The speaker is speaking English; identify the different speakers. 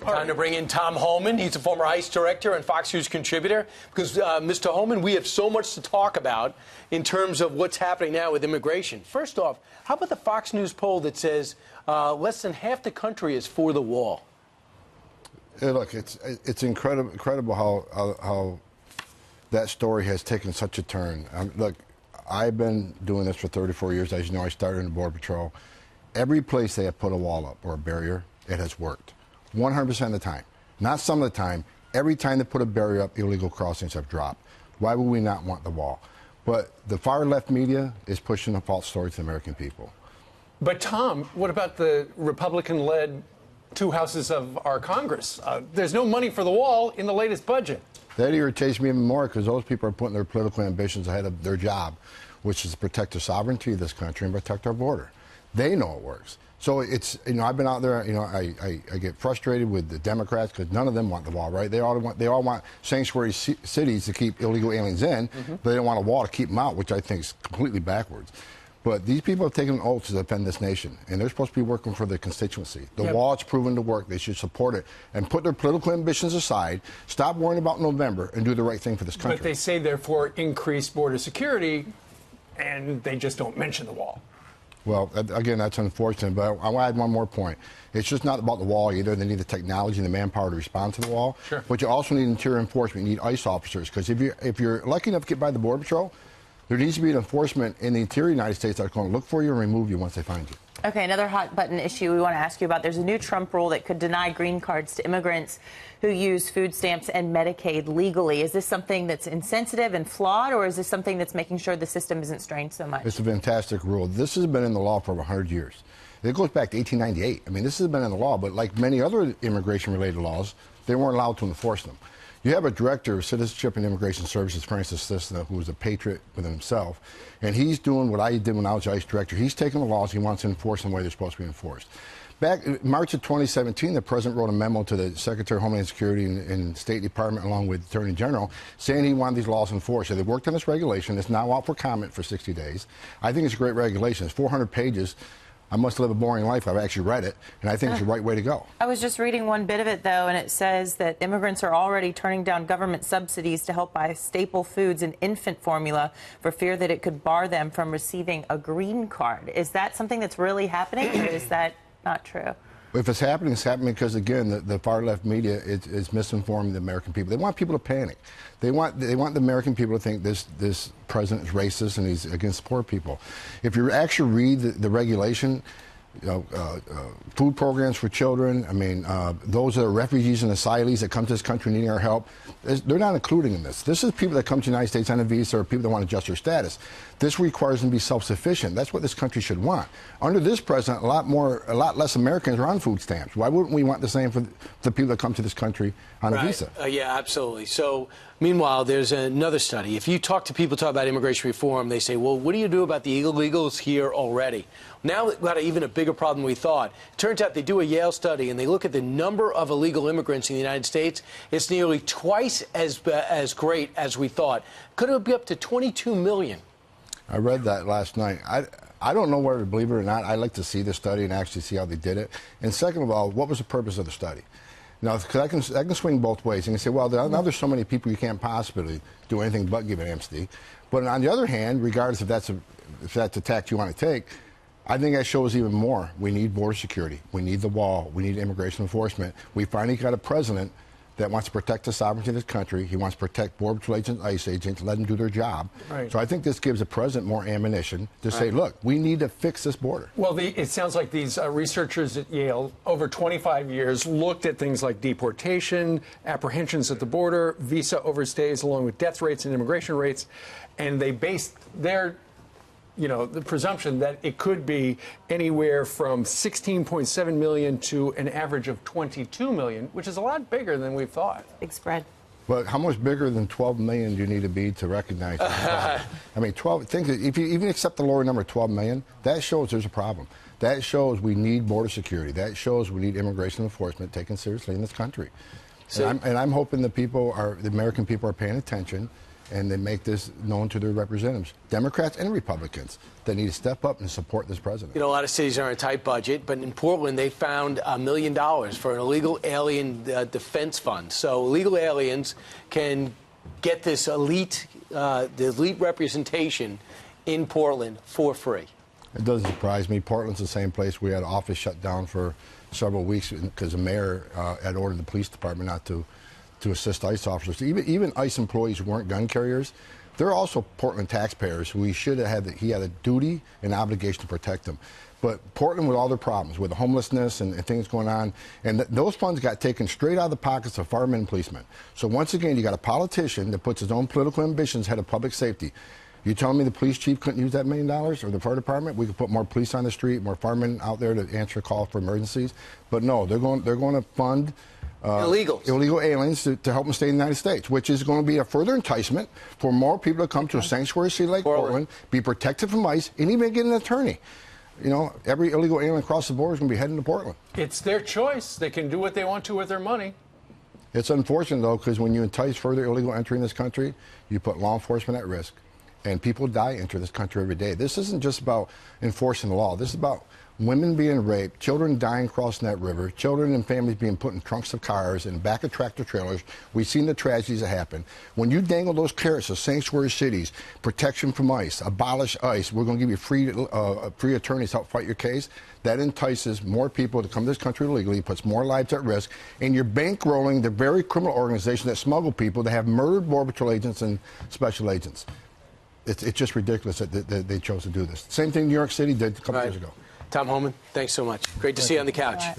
Speaker 1: party.
Speaker 2: Time to bring in Tom Homan. He's a former ICE director and Fox News contributor. Because, Mr. Homan, we have so much to talk about in terms of what's happening now with immigration. First off, how about the Fox News poll that says less than half the country is for the wall?
Speaker 3: Hey, look, it's incredible how that story has taken such a turn. Look, I've been doing this for 34 years. As you know, I started in the Border Patrol. Every place they have put a wall up or a barrier, it has worked. 100% of the time. Not some of the time. Every time they put a barrier up, illegal crossings have dropped. Why would we not want the wall? But the far left media is pushing a false story to the American people.
Speaker 1: But, Tom, what about the Republican-led two houses of our Congress? There's no money for the wall in the latest budget.
Speaker 3: That irritates me even more because those people are putting their political ambitions ahead of their job, which is to protect the sovereignty of this country and protect our border. They know it works. So it's, I've been out there, I get frustrated with the Democrats because none of them want the wall, right? They all want sanctuary cities to keep illegal aliens in, but they don't want a wall to keep them out, which I think is completely backwards. But these people have taken an oath to defend this nation, and they're supposed to be working for the constituency. The wall, it's proven to work. They should support it and put their political ambitions aside, stop worrying about November, and do the right thing for this country.
Speaker 1: But they say, therefore, increase border security, and they just don't mention the wall.
Speaker 3: Well, again, that's unfortunate, but I want to add one more point. It's just not about the wall either. They need the technology and the manpower to respond to the wall. Sure. But you also need interior enforcement. You need ICE officers, because if you're lucky enough to get by the Border Patrol, there needs to be an enforcement in the interior United States that's going to look for you and remove you once they find you.
Speaker 4: Okay, another hot button issue we want to ask you about. There's a new Trump rule that could deny green cards to immigrants who use food stamps and Medicaid legally. Is this something that's insensitive and flawed, or is this something that's making sure the system isn't strained so much?
Speaker 3: It's a fantastic rule. This has been in the law for over 100 years. It goes back to 1898. I mean, this has been in the law, but like many other immigration-related laws, they weren't allowed to enforce them. You have a director of Citizenship and Immigration Services, Francis Cissna, who is a patriot within himself, and he's doing what I did when I was ICE director. He's taking the laws, he wants to enforce them the way they're supposed to be enforced. Back in March of 2017, the president wrote a memo to the Secretary of Homeland Security and State Department, along with the Attorney General, saying he wanted these laws enforced. So they worked on this regulation. It's now out for comment for 60 days. I think it's a great regulation. It's 400 pages. I must live a boring life. I've actually read it, and I think it's the right way to go.
Speaker 4: I was just reading one bit of it, though, and it says that immigrants are already turning down government subsidies to help buy staple foods and infant formula for fear that it could bar them from receiving a green card. Is that something that's really happening, or is that not true?
Speaker 3: If it's happening because, again, the far-left media is misinforming the American people. They want people to panic. They want the American people to think this president is racist and he's against poor people. If you actually read the regulation, food programs for children, I mean, those that are refugees and asylees that come to this country needing our help, they're not including in this. This is people that come to the United States on a visa or people that want to adjust their status. This requires them to be self-sufficient. That's what this country should want. Under this president, a lot less Americans are on food stamps. Why wouldn't we want the same for the people that come to this country on a visa?
Speaker 2: Yeah, absolutely. So, meanwhile, there's another study. If you talk about immigration reform, they say, well, what do you do about the illegals here already? Now we've got even a bigger problem than we thought. It turns out they do a Yale study, and they look at the number of illegal immigrants in the United States. It's nearly twice as great as we thought. Could it be up to 22 million?
Speaker 3: I read that last night. I don't know whether to believe it or not. I'd like to see the study and actually see how they did it. And second of all, what was the purpose of the study? Now, because I can swing both ways. And you say, well, now there's so many people you can't possibly do anything but give an amnesty. But on the other hand, regardless if that's a tack you want to take, I think that shows even more. We need border security. We need the wall. We need immigration enforcement. We finally got a president that wants to protect the sovereignty of this country. He wants to protect Border Patrol agents, ICE agents, let them do their job. Right. So I think this gives the president more ammunition to say, look, we need to fix this border.
Speaker 1: Well, it sounds like these researchers at Yale, over 25 years, looked at things like deportation, apprehensions at the border, visa overstays, along with death rates and immigration rates, and they based their the presumption that it could be anywhere from 16.7 million to an average of 22 million, which is a lot bigger than we thought.
Speaker 4: Big spread.
Speaker 3: But how much bigger than 12 million do you need to be to recognize that? I mean, 12. Think if you even accept the lower number, 12 million, that shows there's a problem. That shows we need border security. That shows we need immigration enforcement taken seriously in this country. So, and I'm hoping the American people are paying attention and they make this known to their representatives, Democrats and Republicans. They need to step up and support this president.
Speaker 2: You know, a lot of cities are on a tight budget, but in Portland, they found $1 million for an illegal alien defense fund. So illegal aliens can get this elite representation in Portland for free.
Speaker 3: It doesn't surprise me. Portland's the same place. We had an office shut down for several weeks because the mayor had ordered the police department not to assist ICE officers. Even ICE employees who weren't gun carriers, they're also Portland taxpayers who he had a duty and obligation to protect them. But Portland, with all their problems, with the homelessness and things going on, and those funds got taken straight out of the pockets of firemen and policemen. So once again, you got a politician that puts his own political ambitions ahead of public safety. You telling me the police chief couldn't use that $1 million, or the fire department? We could put more police on the street, more firemen out there to answer calls for emergencies. But no, they're going to fund illegal aliens to help them stay in the United States, which is going to be a further enticement for more people to come to a sanctuary city like Portland, be protected from ICE, and even get an attorney. You know, every illegal alien across the border is going to be heading to Portland.
Speaker 1: It's their choice. They can do what they want to with their money.
Speaker 3: It's unfortunate, though, because when you entice further illegal entry in this country, you put law enforcement at risk. And people die into this country every day. This isn't just about enforcing the law. This is about women being raped, children dying crossing that river, children and families being put in trunks of cars and back of tractor trailers. We've seen the tragedies that happen. When you dangle those carrots of sanctuary cities, protection from ICE, abolish ICE, we're going to give you free attorneys to help fight your case, that entices more people to come to this country illegally, puts more lives at risk, and you're bankrolling the very criminal organization that smuggle people, that have murdered Border Patrol agents and special agents. It's just ridiculous that they chose to do this. Same thing New York City did a couple years ago.
Speaker 2: Tom Homan, thanks so much. Great to see you on the couch.